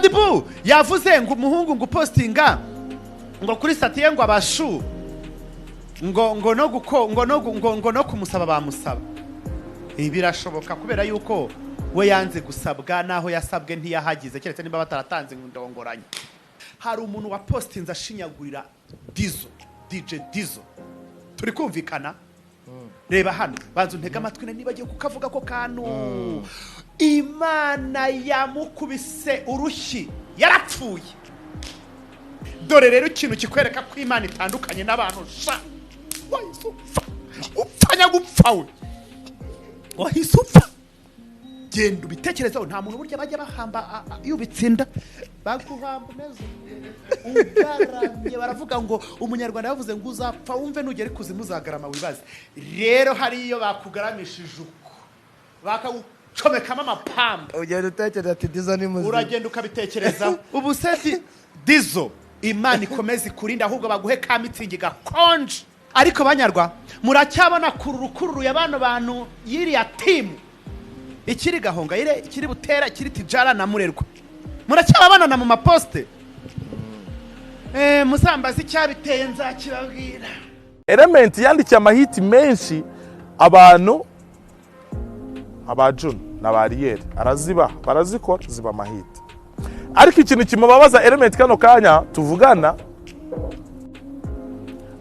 Shaddy yavuze ngo umuhungu ngo postinga ngo kuri satiye ngo abashu ngo no kumusaba bamusaba. Birashoboka kubera yuko we yanze gusabwa naho yasabwe ntiyahagize keretse niba bataratanze ndongoranye. Hari umuntu wa postinze ashinyagurira DJ Dizo. Turi kumvikana? Reba hano banzu ntega amatwi niba agiye kukavuga ko kantu. Imana yamukubise urushyi yarapfuye. Dore rero ikintu kikwereka ko Imana itandukanye n'abantu sha. Wahisufa. Upfanya gupfawe. Wahisufa. Genda ubitekerezaho nta muntu burya bajya bahamba yubitsinda bakuhamba neza. Ugaramye baravuga ngo umunyarwanda yavuze ngo uzapfa wumve nugere kuzimu uzagarama wibaze. Rero hari iyo bakugaramishije uko bakagucomekamo amapamba. Ugenda utekereza ati Dizo ni muzima. Uragenda ukabitekerezaho. Ubu se Dizo Imana ikomeze kurinda ahubwo baguhe ka mitsingi gakonje. Ariko banyarwa muracyabona kururu y'abano bantu yiriya team ikiri gahonga ikiri butera ikiri tijara na murerwa. Muracyabana na mu maposte. Musambaza icyabiteye nzakibabwira. Element yandikiye amahiti menshi abantu abajun na barriere araziba barazikora ziba amahiti. Ariko ikintu kimubabaza Element kano kanya tuvugana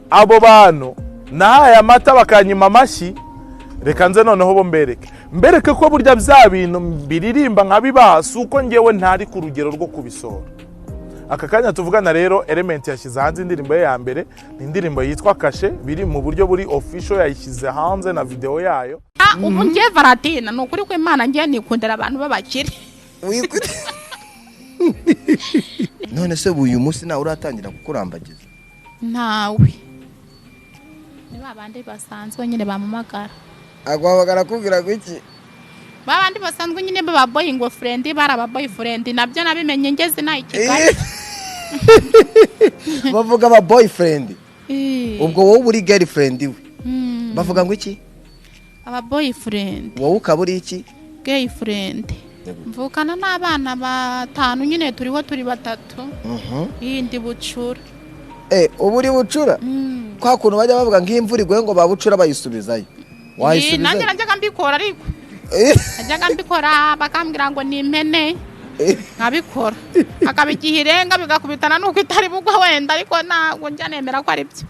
abo bantu nahaye amata bakanyima amashi reka nze noneho bo mbereke ko burya bya bintu biririmba nkabibaha suko ngewe ntari ku rugero rwo kubisora. Aka kanya tuvugana rero Element yashyize hanze indirimbo ye ya mbere ni indirimbo yitwa Kashe biri mu buryo buri official yayishyize hanze na video yayo. Ubu ngiye Varatina nukuri ko Imana ngiye nikundira abantu babakire. None se uyu munsi nawe uratangira kukurambagiza? Nawe ni babandi basanzwe nyine bamumagara. Agwabagara kubwira gwiki? Babandi basanzwe nyine baba boyingo friend baraba boyfriend nabyo nabimenye ngeze na Kigali. Bavuga aba boyfriend. Ubwo wowe uri girlfriend we. Bavuga ngo iki? Aba boyfriend. Wowe ukaburi iki? Girlfriend. Mvukana n'abana batanu nyine turiho turi batatu. Yindi bucura. Uburi bucura? Kwa kuntu bajya bavuga nk'imvura igwe ngo babucura bayisubizayo. Wayisubiza? Nanjye najyaga mbikora ariko. Najyaga mbikora bakambwira ngo ni impene. Nkabikora. Akabigihirenga bigakubitana nuko itari bugwa wenda ariko ntago njya nemera ko ari byo.